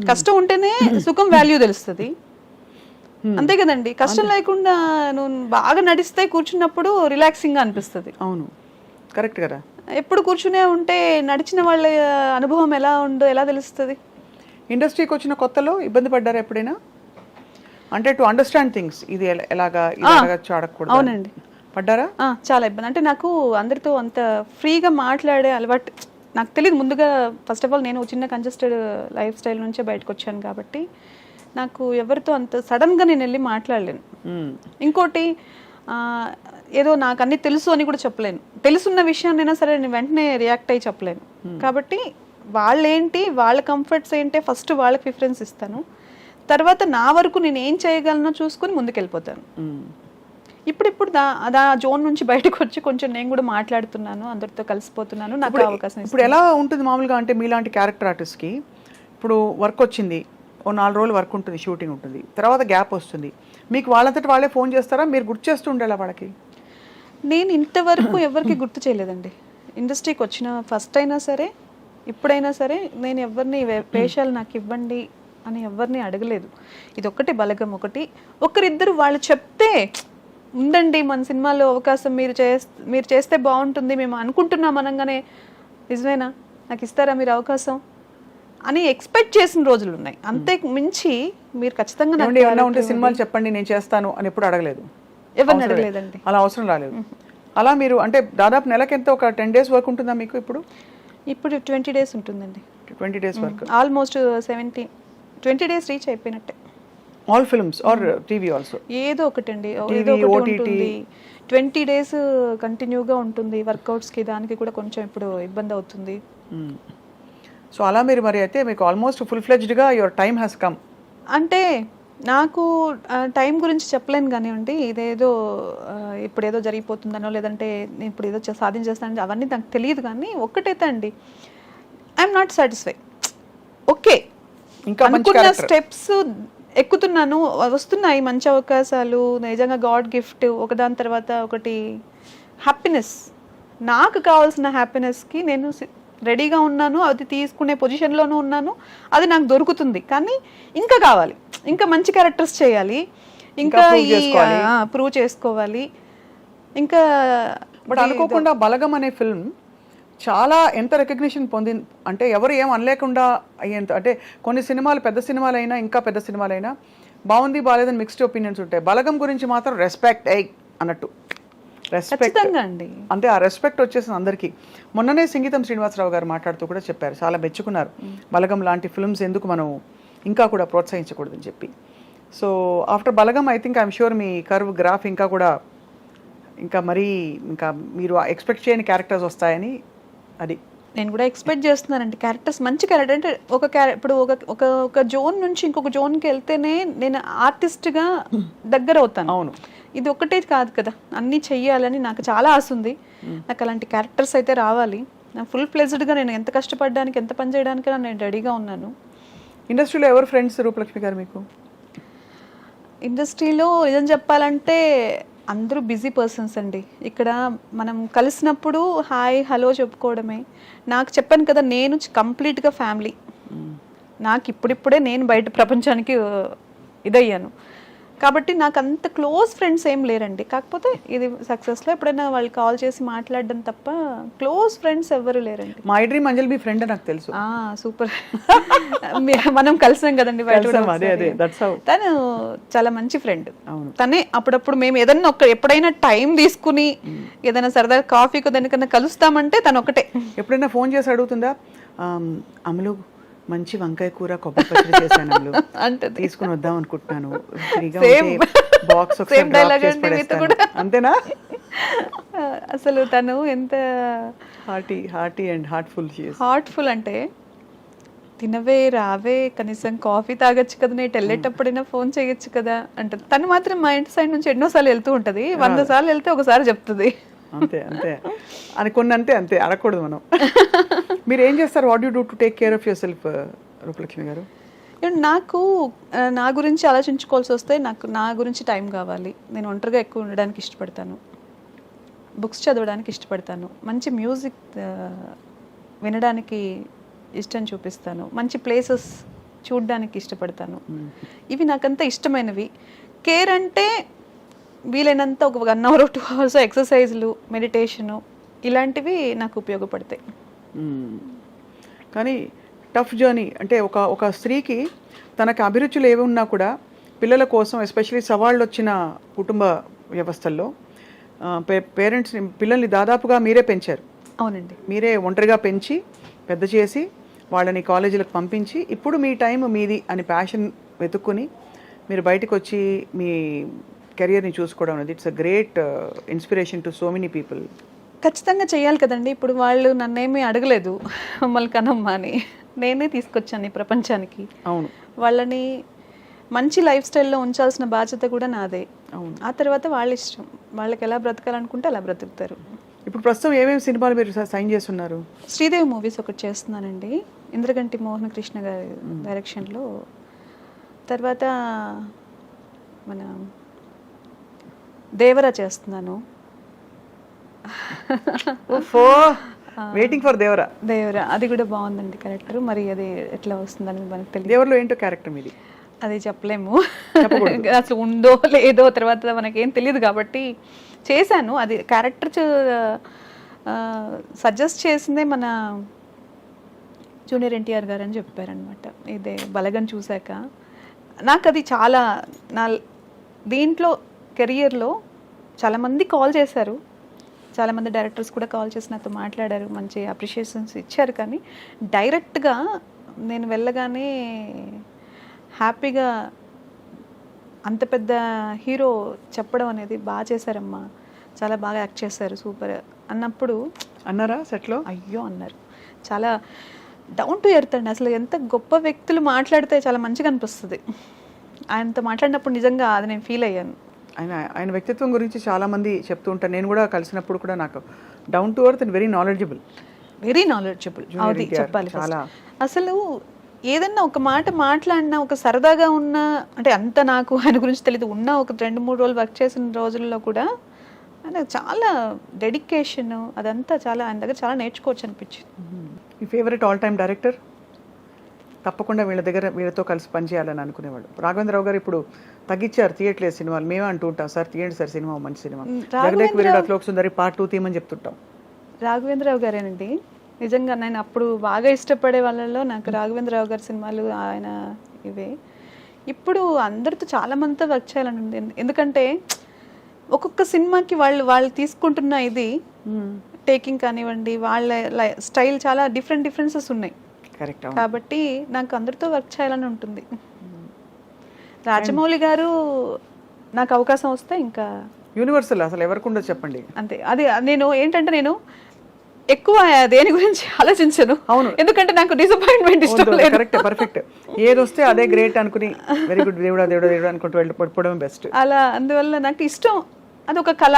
కష్టం ఉంటేనే సుఖం వాల్యూ తెలుస్తుంది, అంతే కదండి. కష్టం లేకుండా నువ్వు బాగా నడిస్తే కూర్చున్నప్పుడు రిలాక్సింగ్గా అనిపిస్తుంది. అవును, కరెక్ట్ కదా. ఎప్పుడు కూర్చునే ఉంటే నడిచిన వాళ్ళ అనుభవం ఎలా ఉందో ఎలా తెలుస్తుంది? ఇండస్ట్రీకి వచ్చిన కొత్తలో ఇబ్బంది పడ్డారా ఎప్పుడైనా? అంటే టు అండర్స్టాండ్ థింగ్స్, ఇది ఎలాగా అడగకూడదు. అవునండి, పడ్డారా? చాలా ఇబ్బంది. అంటే నాకు అందరితో అంత ఫ్రీగా మాట్లాడే అలవాటు నాకు తెలియదు ముందుగా. ఫస్ట్ ఆఫ్ ఆల్ నేను చిన్న కంజెస్టెడ్ లైఫ్ స్టైల్ నుంచే బయటకు వచ్చాను కాబట్టి నాకు ఎవరితో అంత సడన్గా నేను వెళ్ళి మాట్లాడలేను. ఇంకోటి ఏదో నాకు అన్నీ తెలుసు అని కూడా చెప్పలేను. తెలుసున్న విషయాన్నైనా సరే నేను వెంటనే రియాక్ట్ అయ్యి చెప్పలేను. కాబట్టి వాళ్ళేంటి, వాళ్ళ కంఫర్ట్స్ ఏంటి, ఫస్ట్ వాళ్ళకి ప్రిఫరెన్స్ ఇస్తాను. తర్వాత నా వరకు నేను ఏం చేయగలనో చూసుకొని ముందుకెళ్ళిపోతాను. ఇప్పుడు ఆ జోన్ నుంచి బయటకు వచ్చి కొంచెం నేను కూడా మాట్లాడుతున్నాను, అందరితో కలిసిపోతున్నాను. నాకు అవకాశం. ఇప్పుడు ఎలా ఉంటుంది మామూలుగా అంటే మీలాంటి క్యారెక్టర్ ఆర్టిస్ట్కి ఇప్పుడు వర్క్ వచ్చింది, ఓ 4 రోజులు వర్క్ ఉంటుంది, షూటింగ్ ఉంటుంది, తర్వాత గ్యాప్ వస్తుంది, మీకు వాళ్ళంతటి వాళ్ళే ఫోన్ చేస్తారా, మీరు గుర్తు చేస్తూ ఉండాలా వాళ్ళకి? నేను ఇంతవరకు ఎవరికి గుర్తు చేయలేదండి. ఇండస్ట్రీకి వచ్చిన ఫస్ట్ అయినా సరే ఇప్పుడైనా సరే నేను ఎవరిని వేషాలు నాకు ఇవ్వండి అని ఎవరిని అడగలేదు. ఇది ఒక్కటి బలగం ఒకటి. ఒకరిద్దరు వాళ్ళు చెప్తే ఉండండి మన సినిమాలో అవకాశం మీరు చేస్తే బాగుంటుంది మేము అనుకుంటున్నాం అనగానే నిజమేనా నాకు ఇస్తారా మీరు అవకాశం అని ఎక్స్పెక్ట్ చేసిన రోజులు ఉన్నాయి. అంతే మించి మీరు ఖచ్చితంగా నాకు ఏమన్నా ఉంటే సినిమాలు చెప్పండి నేను చేస్తాను అని ఎప్పుడు అడగలేదు, ఎవరిని అడగలేదండి. అలా అవసరం రాలేదు. అలా మీరు అంటే దాదాపు నెలకి ఎంత ఒక 10 days వర్క్ ఉంటుందా మీకు ఇప్పుడు? ఇప్పుడు 20 days ఉంటుందండి. 20 days work almost 20 days reach అయిపోయినట్టే. All films or TV also? ఏదో ఒకటండి, ఏదో ఒకటి ఉంటుంది. 20 days కంటిన్యూగా ఉంటుంది. వర్కౌట్స్కి దానికి కూడా కొంచెం ఇప్పుడు ఇబ్బంది అవుతుంది. సో అలా మీరు మరి అయితే మీకు ఆల్మోస్ట్ ఫుల్ ఫ్లెడ్జ్డ్గా యువర్ టైమ్ హ్యాస్ కమ్. అంటే నాకు టైం గురించి చెప్పలేను కానివ్వండి, ఇదేదో ఇప్పుడు ఏదో జరిగిపోతుందనో లేదంటే నేను ఇప్పుడు ఏదో సాధించేస్తానో అవన్నీ నాకు తెలియదు. కానీ ఒక్కటైతే అండి, ఐఎమ్ నాట్ సాటిస్ఫై. ఓకే, ఇంకా అనుకున్న స్టెప్స్ ఎక్కుతున్నాను, వస్తున్నాయి మంచి అవకాశాలు, నిజంగా గాడ్ గిఫ్ట్ ఒకదాని తర్వాత ఒకటి. హ్యాపీనెస్, నాకు కావాల్సిన హ్యాపీనెస్కి నేను రెడీగా ఉన్నాను, అది తీసుకునే పొజిషన్లోనూ ఉన్నాను, అది నాకు దొరుకుతుంది. కానీ ఇంకా కావాలి, ఇంకా మంచి క్యారెక్టర్స్ చేయాలి, ఇంకా ప్రూవ్ చేసుకోవాలి. ఇంకా బట్ అనుకోకుండా బలగం అనే ఫిల్మ్ చాలా ఎంత రికగ్నిషన్ పొందింది అంటే ఎవరు ఏం అనలేకుండా అయ్యేంత. అంటే కొన్ని సినిమాలు పెద్ద సినిమాలైనా ఇంకా పెద్ద సినిమాలైనా బాగుంది బాగాలేదని మిక్స్డ్ ఒపీనియన్స్ ఉంటాయి. బలగం గురించి మాత్రం రెస్పెక్ట్ అన్నట్టు రెస్పెక్ట్ అండి. అంటే ఆ రెస్పెక్ట్ వచ్చేసింది అందరికీ. మొన్ననే సంగీతం శ్రీనివాసరావు గారు మాట్లాడుతూ కూడా చెప్పారు, చాలా మెచ్చుకున్నారు బలగం లాంటి ఫిల్మ్స్ ఎందుకు మనం ఇంకా కూడా ప్రోత్సహించకూడదని చెప్పి. So after Balagam I think I'm sure me curve graph ఇంకా కూడా ఇంకా మరీ ఇంకా మీరు ఎక్స్పెక్ట్ చేయని క్యారెక్టర్స్ వస్తాయని అది నేను కూడా ఎక్స్పెక్ట్ చేస్తున్నానండి. క్యారెక్టర్స్ మంచి క్యారెక్టర్ అంటే ఇప్పుడు ఒక జోన్ నుంచి ఇంకొక జోన్కి వెళ్తేనే నేను ఆర్టిస్ట్గా దగ్గర అవుతాను. అవును, ఇది ఒక్కటే కాదు కదా, అన్నీ చెయ్యాలని నాకు చాలా ఆశ ఉంది. నాకు అలాంటి క్యారెక్టర్స్ అయితే రావాలి. నాకు ఫుల్ ప్లెజ్డ్గా నేను ఎంత కష్టపడడానికి ఎంత పని చేయడానికైనా నేను రెడీగా ఉన్నాను. ఇండస్ట్రీలో ఎవరు ఫ్రెండ్స్ రూపలక్ష్మి గారు మీకు? ఇండస్ట్రీలో నిజం చెప్పాలంటే అందరూ బిజీ పర్సన్స్ అండి. ఇక్కడ మనం కలిసినప్పుడు హాయ్ హలో చెప్పుకోవడమే. నాకు చెప్పాను కదా, నేను కంప్లీట్గా ఫ్యామిలీ. నాకు ఇప్పుడిప్పుడే నేను బయట ప్రపంచానికి ఇదయ్యాను కాబట్టి నాకు అంత క్లోజ్ ఫ్రెండ్స్ ఏం లేరండి. కాకపోతే ఇది సక్సెస్లో ఎప్పుడైనా వాళ్ళు కాల్ చేసి మాట్లాడడం తప్ప క్లోజ్ ఫ్రెండ్స్ ఎవరు లేరండి. My dream Anjali me friend నాకు తెలుసు. సూపర్, మనం కలిసాం కదండి తను చాలా మంచి ఫ్రెండ్. తనే అప్పుడప్పుడు మేము ఏదన్నా ఎప్పుడైనా టైం తీసుకుని ఏదైనా సరదా కాఫీకి దానికన్నా కలుస్తామంటే తను ఒకటే. ఎప్పుడైనా ఫోన్ చేసి అడుగుతుందా, అమలు మంచి వంకాయ కూర కొబ్బరి పచ్చడి చేశాను అంటే తీసుకుని వద్దాం అనుకుంటున్నాను, బాక్స్ అంతేనా? అసలు తను ఎంత హార్టీ అండ్ హార్ట్ఫుల్ అంటే తినవే రావే కనీసం కాఫీ తాగొచ్చు కదా, నేను వెళ్ళేటప్పుడైనా ఫోన్ చేయొచ్చు కదా అంటే. తను మాత్రం మా ఇంటి సైడ్ నుంచి ఎన్నోసార్లు వెళ్తూ ఉంటుంది, 100 సార్లు వెళ్తే ఒకసారి చెప్తుంది. అంతే అనుకున్న అంతే అడగకూడదు మనం. మీరు ఏం చేస్తారు? What you do to take care of your self Rupalakshmi గారు? నాకు నా గురించి ఆలోచించుకోవాల్సి వస్తే నా గురించి టైం కావాలి. నేను ఒంటరిగా ఎక్కువ ఉండడానికి ఇష్టపడతాను, బుక్స్ చదవడానికి ఇష్టపడతాను, మంచి మ్యూజిక్ వినడానికి ఇష్టం చూపిస్తాను, మంచి ప్లేసెస్ చూడడానికి ఇష్టపడతాను. ఇవి నాకంతా ఇష్టమైనవి. కేర్ అంటే వీలైనంత ఒక 1 hour 2 hours ఎక్సర్సైజ్లు, మెడిటేషను ఇలాంటివి నాకు ఉపయోగపడతాయి. కానీ టఫ్ జర్నీ అంటే ఒక స్త్రీకి తనకు అభిరుచులు ఏవి ఉన్నా కూడా పిల్లల కోసం ఎస్పెషలీ సవాళ్ళు వచ్చిన కుటుంబ వ్యవస్థల్లో పేరెంట్స్ని పిల్లల్ని దాదాపుగా మీరే పెంచారు. అవునండి, మీరే ఒంటరిగా పెంచి పెద్ద చేసి వాళ్ళని కాలేజీలకు పంపించి ఇప్పుడు మీ టైం మీది అని ప్యాషన్ వెతుక్కుని మీరు బయటకు వచ్చి మీ కెరియర్ని చూసుకోవడం అనేది it's a great inspiration to so many people. ఖచ్చితంగా చేయాలి కదండి. ఇప్పుడు వాళ్ళు నన్నేమీ అడగలేదు మమ్మల్ని కనమ్మా అని, నేనే తీసుకొచ్చాను ఈ ప్రపంచానికి. అవును, వాళ్ళని మంచి లైఫ్ స్టైల్లో ఉంచాల్సిన బాధ్యత కూడా నాదే. అవును, ఆ తర్వాత వాళ్ళ ఇష్టం, వాళ్ళకి ఎలా బ్రతకాలనుకుంటే అలా బ్రతుకుతారు. ఇప్పుడు ప్రస్తుతం ఏమేమి సినిమాలు మీరు సైన్ చేస్తున్నారు? శ్రీదేవి మూవీస్ ఒకటి చేస్తున్నానండి, ఇంద్రగంటి మోహన కృష్ణ గారి డైరెక్షన్లో. తర్వాత మన దేవరా చేస్తున్నాను. Waiting for Devara. దేవరా అది కూడా బాగుందండి క్యారెక్టర్. మరి అది ఎట్లా వస్తుందని మనకు తెలియదు. దేవరలో ఏంటో క్యారెక్టర్ మీది అది చెప్పలేము. అసలు ఉందో లేదో తర్వాత మనకేం తెలియదు కాబట్టి చేశాను. అది క్యారెక్టర్ సజెస్ట్ చేసిందే మన జూనియర్ ఎన్టీఆర్ గారు అని చెప్పారనమాట. ఇదే బలగం చూశాక నాకు అది చాలా నా దీంట్లో కెరియర్లో చాలామంది కాల్ చేశారు, చాలామంది డైరెక్టర్స్ కూడా కాల్ చేసి నాతో మాట్లాడారు, మంచి అప్రిషియేషన్స్ ఇచ్చారు. కానీ డైరెక్ట్గా నేను వెళ్ళగానే హ్యాపీగా అంత పెద్ద హీరో చెప్పడం అనేది బాగా చేశారమ్మా, చాలా బాగా యాక్ట్ చేశారు, సూపర్ అన్నప్పుడు అన్నారా సెట్లో? అయ్యో అన్నారు. చాలా డౌన్ టు ఎర్త్ అండి. అసలు ఎంత గొప్ప వ్యక్తులు మాట్లాడితే చాలా మంచిగా అనిపిస్తుంది. ఆయనతో మాట్లాడినప్పుడు నిజంగా అది నేను ఫీల్ అయ్యాను. ఆయన వ్యక్తిత్వం గురించి చాలా మంది చెప్తూ ఉంటారు. నేను కూడా కలిసినప్పుడు కూడా నాకు down to earth and very knowledgeable. అది చెప్పాలి. అసలు ఏదన్నా ఒక మాట మాట్లాడినా, ఒక సరదాగా ఉన్నా, అంటే అంత నాకు ఆయన గురించి తెలియదు, ఉన్న ఒక 2-3 రోజులు వర్క్ చేసిన రోజుల్లో కూడా ఆయన చాలా డెడికేషన్ అదంతా చాలా ఆయన దగ్గర చాలా నేర్చుకోవచ్చు అనిపించింది. మీ ఫేవరెట్ ఆల్ టైమ్ డైరెక్టర్? తప్పకుండా వీళ్ళతో కలిసి పనిచేయాలని అనుకునేవాడు. రాఘవేంద్రరావు గారు ఇప్పుడు తగ్గించారు, తీయట్లేదు సినిమాలు. మేమే అంటూ ఉంటాం, సార్ తీయండి సార్ సినిమా, మంచి సినిమా. జగదేక్ వీరుడు అతిలోక సుందరి పార్ట్ 2 తీయమని చెప్తుంటాం. రాఘవేంద్రరావు గారేనండి నిజంగా. నేను అప్పుడు బాగా ఇష్టపడే వాళ్ళలో నాకు రాఘవేంద్రరావు గారి సినిమాలు ఆయన ఇవే. ఇప్పుడు అందరితో చాలా మందితో వర్క్ చేయాలని ఉంది. ఎందుకంటే ఒక్కొక్క సినిమాకి వాళ్ళు తీసుకుంటున్న ఇది టేకింగ్ కానివ్వండి, వాళ్ళ స్టైల్ చాలా డిఫరెన్సెస్ ఉన్నాయి. కరెక్ట్. కాబట్టి నాకు అందరితో వర్క్ చేయాలని ఉంటుంది. రాజమౌళి గారు నాకు అవకాశం వస్తే ఇంకా యూనివర్సల్ అసలు ఎవరికుండా చెప్పండి అంతే. అది నేను ఏంటంటే నేను ఎక్కువ దేని గురించి ఆలోచించను. అవును, ఎందుకంటే నాకు డిసప్పాయింట్మెంట్ ఇష్టం లేదు. Correct, perfect. ఏది వస్తే అదే గ్రేట్ అనుకుని వెరీ గుడ్ దేవుడా దేవుడా దేవుడా అనుకుంటూ వెళ్ళిపోవడం బెస్ట్. అలా అందువల్ల నాకు ఇష్టం, అది ఒక కళ.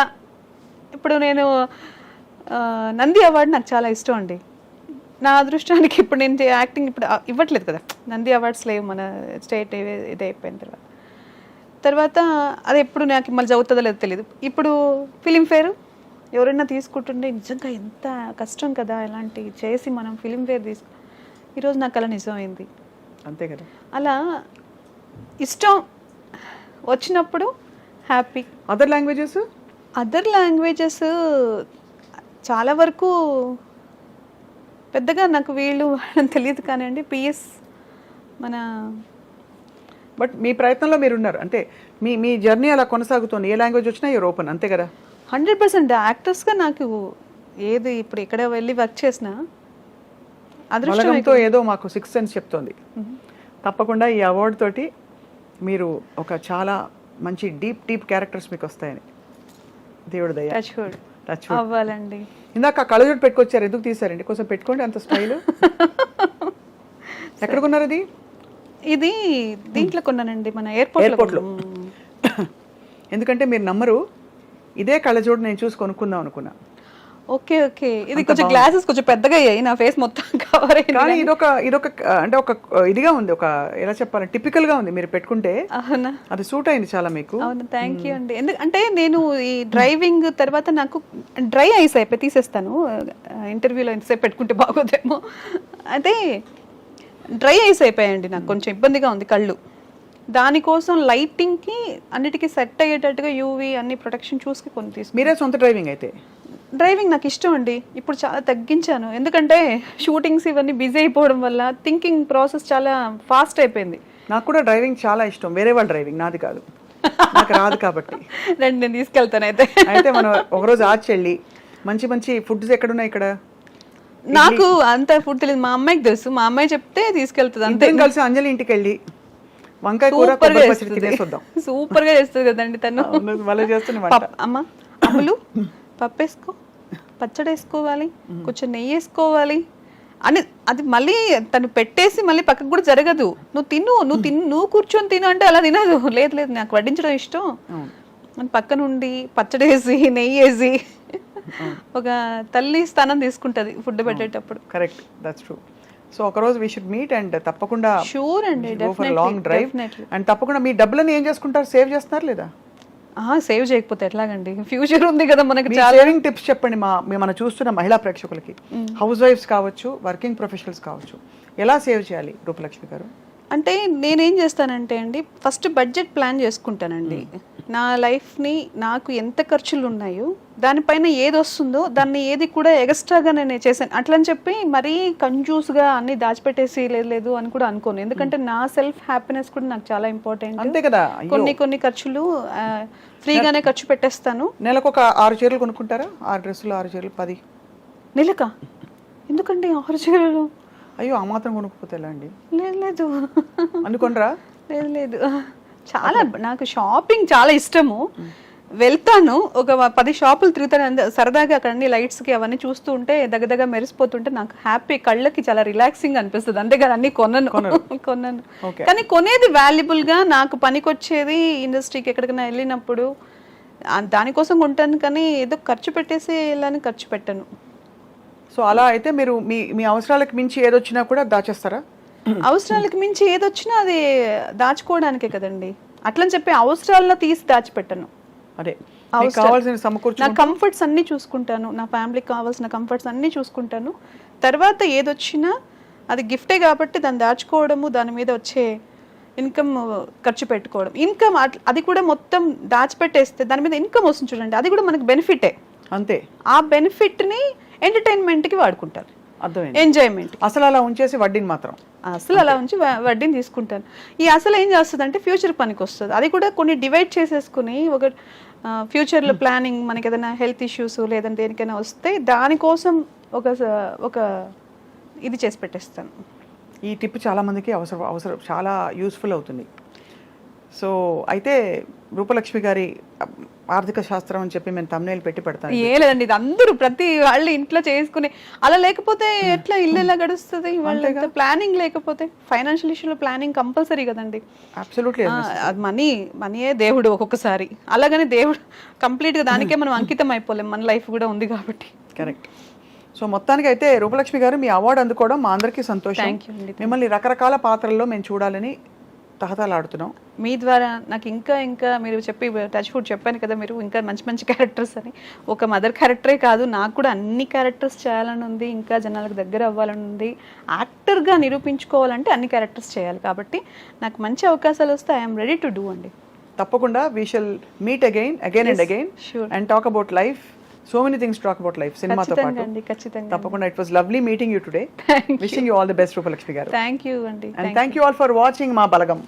ఇప్పుడు నేను నంది అవార్డు నాకు చాలా ఇష్టం అండి. నా అదృష్టానికి ఇప్పుడు నేను యాక్టింగ్ ఇప్పుడు ఇవ్వట్లేదు కదా, నంది అవార్డ్స్ లేవు మన స్టేట్ ఇది అయిపోయిన తర్వాత అది ఎప్పుడు నాకు మళ్ళీ చదువుతుందో లేదో తెలియదు. ఇప్పుడు ఫిలింఫేర్ ఎవరైనా తీసుకుంటుంటే నిజంగా ఎంత కష్టం కదా ఇలాంటి చేసి మనం ఫిలింఫేర్ ఈరోజు నాకు అలా నిజమైంది. అంతే కదా. అలా ఇష్టం వచ్చినప్పుడు హ్యాపీ. అదర్ లాంగ్వేజెస్ చాలా వరకు పెద్దగా నాకు వీళ్ళు తెలియదు కానివ్వండి. పిఎస్ మన బట్ మీ ప్రయత్నంలో మీరు ఉన్నారు, అంటే మీ జర్నీ అలా కొనసాగుతుంది. ఏ లాంగ్వేజ్ వచ్చినా యూర్ ఓపెన్, అంతే కదా. 100% యాక్టర్స్గా నాకు ఏది ఇప్పుడు ఎక్కడ వెళ్ళి వర్క్ చేసినా అదృష్టంతో ఏదో మాకు 6th సెన్స్ చెప్తోంది. తప్పకుండా ఈ అవార్డు తోటి మీరు ఒక చాలా మంచి డీప్ క్యారెక్టర్స్ మీకు వస్తాయని దేవుడి దయ. టచ్ అవ్వాలండి. ఇందాక కళ్ళజోడు పెట్టుకొచ్చారు, ఎందుకు తీసారండి? కొంచెం పెట్టుకోండి, అంత స్టైల్. ఎక్కడ కొన్నారు అది? ఇది దీంట్లో కొన్నానండి, మన ఎయిర్పోర్ట్లో. ఎందుకంటే మీరు నమ్మరు, ఇదే కళ్ళజోడు నేను చూసి కొనుక్కుందాం అనుకున్నా. ఓకే, ఇది కొంచెం గ్లాసెస్ కొంచెం పెద్దగా అయ్యాయి, నా ఫేస్ మొత్తం కవర్ అయ్యింది. కానీ ఇదొక అంటే ఒక ఇదిగా ఉంది, ఒక ఎలా చెప్పాలి, టిపికల్ గా ఉంది. మీరు పెట్టుకుంటే అది సూట్ అయింది చాలా మీకు. అవును, థ్యాంక్ యూ అండి. ఎందుకంటే నేను ఈ డ్రైవింగ్ తర్వాత నాకు డ్రై ఐస్ అయిపోయి తీసేస్తాను, ఇంటర్వ్యూలో ఎంతసేపు పెట్టుకుంటే బాగోదేమో. అయితే డ్రై ఐస్ అయిపోయాయండి, నాకు కొంచెం ఇబ్బందిగా ఉంది కళ్ళు. దానికోసం లైటింగ్కి అన్నిటికీ సెట్ అయ్యేటట్టుగా యూవీ అన్ని ప్రొటెక్షన్ చూసుకుని కొన్ని తీసుకు. మీరే సొంత డ్రైవింగ్ అయితే? డ్రైవింగ్ నాకు ఇష్టం అండి, ఇప్పుడు చాలా తగ్గించాను. ఎందుకంటే షూటింగ్స్ ఇవన్నీ బిజీ అయిపోవడం వల్ల థింకింగ్ ప్రాసెస్ చాలా ఫాస్ట్ అయిపోయింది. నాకు కూడా డ్రైవింగ్ చాలా ఇష్టం, వేరే వాళ్ళ డ్రైవింగ్, నాది కాదు, నాకు రాదు కాబట్టి. రండి నేను తీసుకెళ్తాను. అయితే మనం ఒకరోజు ఆచెళ్ళి మంచి ఫుడ్స్ ఎక్కడున్నాయి ఇక్కడ? నాకు అంత ఫుడ్ తెలియదు, మా అమ్మాయికి తెలుసు, మా అమ్మాయి చెప్తే తీసుకెళ్తుంది. అంతే. కలిసి అంజలి ఇంటికి వెళ్ళి వంకాయ కూర తినేసొద్దాం. సూపర్ గా చేస్తుంది కదండి తను. అమ్మ అమ్ములు పప్పు వేసుకో, పచ్చడి వేసుకోవాలి, కొంచెం నెయ్యి వేసుకోవాలి అని, అది మళ్ళీ తను పెట్టేసి మళ్ళీ పక్కకు కూడా జరగదు. నువ్వు కూర్చొని తిను అంటే అలా తినదు. లేదు నాకు వడ్డించడం ఇష్టం అని పక్క నుండి పచ్చడి వేసి నెయ్యి వేసి ఒక తల్లి స్థానం తీసుకుంటది ఫుడ్ పెట్టేటప్పుడు. Correct, that's true. సో ఒక రోజు వి షుడ్ మీట్ అండ్ తప్పకుండా షూర్ అండి, లాంగ్ డ్రైవ్. అండ్ తప్పకుండా మీ డబ్బులను ఏం చేసుకుంటారు, సేవ్ చేస్తున్నారు లేదా? సేవ్ చేయకపోతే ఎట్లాగండి, ఫ్యూచర్ ఉంది కదా మనకి. మీ సేవింగ్ టిప్స్ చెప్పండి మనం చూస్తున్న మహిళా ప్రేక్షకులకి, హౌస్ వైఫ్స్ కావచ్చు, వర్కింగ్ ప్రొఫెషనల్స్ కావచ్చు, ఎలా సేవ్ చేయాలి రూపలక్ష్మి గారు? అంటే నేనేం చేస్తానంటే అండి, ఫస్ట్ బడ్జెట్ ప్లాన్ చేసుకుంటానండి. నా లైఫ్ని నాకు ఎంత ఖర్చులు ఉన్నాయో దానిపైన ఏది వస్తుందో దాన్ని ఏది కూడా ఎక్స్ట్రాగా నేను చేశాను అట్లని చెప్పి మరీ కంజూస్గా అన్ని దాచిపెట్టేసి లేదు అని కూడా అనుకోను. ఎందుకంటే నా సెల్ఫ్ హ్యాపీనెస్ కూడా నాకు చాలా ఇంపార్టెంట్. అంతే కదా. కొన్ని ఖర్చులు ఫ్రీగానే ఖర్చు పెట్టేస్తాను. నెలకు ఒక 6 చీరలు కొనుక్కుంటారా? 6 డ్రెస్సులు, 6 చీరలు, 10 నెలక? ఎందుకండి 6 చీరలు? అయ్యో, ఆ మాత్రం కొనుక్కోపోతే ఎలా అండి? లేదు అనుకోనరా? లేదు, చాలా నాకు షాపింగ్ చాలా ఇష్టము. వెళ్తాను, ఒక 10 షాపులు తిరుగుతాను సరదాగా. అక్కడ అన్ని లైట్స్కి అవన్నీ చూస్తూ ఉంటే దగ్గర మెరిసిపోతుంటే నాకు హ్యాపీ, కళ్ళకి చాలా రిలాక్సింగ్ అనిపిస్తుంది. అంతేగాని అన్ని కొనను. కానీ కొనేది వాల్యుబుల్గా నాకు పనికొచ్చేది, ఇండస్ట్రీకి ఎక్కడికైనా వెళ్ళినప్పుడు దానికోసం కొంటాను. కానీ ఏదో ఖర్చు పెట్టేసి వెళ్ళని ఖర్చు పెట్టను. సో అలా అయితే మీరు మీ అవసరాలకు మించి ఏదొచ్చినా కూడా దాచేస్తారా? అవసరాలకు మించి ఏదొచ్చినా అది దాచుకోవడానికే కదండి. అట్లని చెప్పి అవసరాల్లో తీసి దాచిపెట్టను. అదే కావాల్సిన సమకూర్చు, నా కంఫర్ట్స్ అన్నీ చూసుకుంటాను, నా ఫ్యామిలీకి కావాల్సిన కంఫర్ట్స్ అన్నీ చూసుకుంటాను. తర్వాత ఏదొచ్చినా అది గిఫ్టే కాబట్టి దాన్ని దాచుకోవడము, దాని మీద వచ్చే ఇన్కమ్ ఖర్చు పెట్టుకోవడం. ఇన్కమ్ అది కూడా మొత్తం దాచిపెట్టేస్తే దాని మీద ఇన్కమ్ వస్తుంది చూడండి, అది కూడా మనకి బెనిఫిటే. అంతే. ఆ బెనిఫిట్ని ఎంటర్టైన్మెంట్కి వాడుకుంటారు, అర్థమైంది, ఎంజాయ్మెంట్. అసలు అలా ఉంచేసి వడ్డీని మాత్రం అలా ఉంచి వడ్డీని తీసుకుంటాను. ఈ అసలు ఏం చేస్తుంది అంటే ఫ్యూచర్ పనికి వస్తుంది. అది కూడా కొన్ని డివైడ్ చేసేసుకుని ఒక ఫ్యూచర్లో ప్లానింగ్, మనకి ఏదైనా హెల్త్ ఇష్యూస్ లేదంటే దేనికైనా వస్తే దానికోసం ఒక ఇది చేసి పెట్టేస్తాను. ఈ టిప్ చాలా మందికి అవసరం చాలా యూస్ఫుల్ అవుతుంది. సో అయితే రూపలక్ష్మి గారి ఆర్థిక శాస్త్రం అని చెప్పి మేము thumbnail పెట్టి పెడతాను. ఏ లేదండి, ఇది అందరూ ప్రతి వాళ్ళు ఇంట్లో చేసుకునే, అలా లేకపోతే ఎట్లా ఇల్లు ఎలా గడుస్తుంది? వాళ్ళ ప్లానింగ్ లేకపోతే, ఫైనాన్షియల్ ఇష్యూలో ప్లానింగ్ కంపల్సరీ కదండి. అబ్సల్యూట్లీ. అది మనీయే దేవుడు ఒక్కొక్కసారి. అలాగని దేవుడు కంప్లీట్గా దానికే మనం అంకితం అయిపోలేం, మన లైఫ్ కూడా ఉంది కాబట్టి. కరెక్ట్. సో మొత్తానికి అయితే రూపలక్ష్మి గారు మీ అవార్డు అందుకోవడం మా అందరికీ సంతోషం. థ్యాంక్ యూ అండి. మిమ్మల్ని రకరకాల పాత్రల్లో మేము చూడాలని తహతలాడుతున్నాం. మీ ద్వారా నాకు ఇంకా మీరు చెప్పి టచ్ ఫుడ్ చెప్పాను కదా, మీరు ఇంకా మంచి క్యారెక్టర్స్ అని. ఒక మదర్ క్యారెక్టరే కాదు, నాకు కూడా అన్ని క్యారెక్టర్స్ చేయాలని ఉంది, ఇంకా జనాలకు దగ్గర అవ్వాలని ఉంది. యాక్టర్గా నిరూపించుకోవాలంటే అన్ని క్యారెక్టర్స్ చేయాలి. కాబట్టి నాకు మంచి అవకాశాలు వస్తే ఐఎమ్ రెడీ టు డూ అండి. తప్పకుండా we shall meet again and again and talk about life. So many things talk about life సినిమాతో పాటు. ఖచ్చితంగా. తప్పకుండా. It was lovely meeting you today. Wishing you all the best Rupalakshmi గారు. Thank you అండి. And thank you all for watching మా బలగం.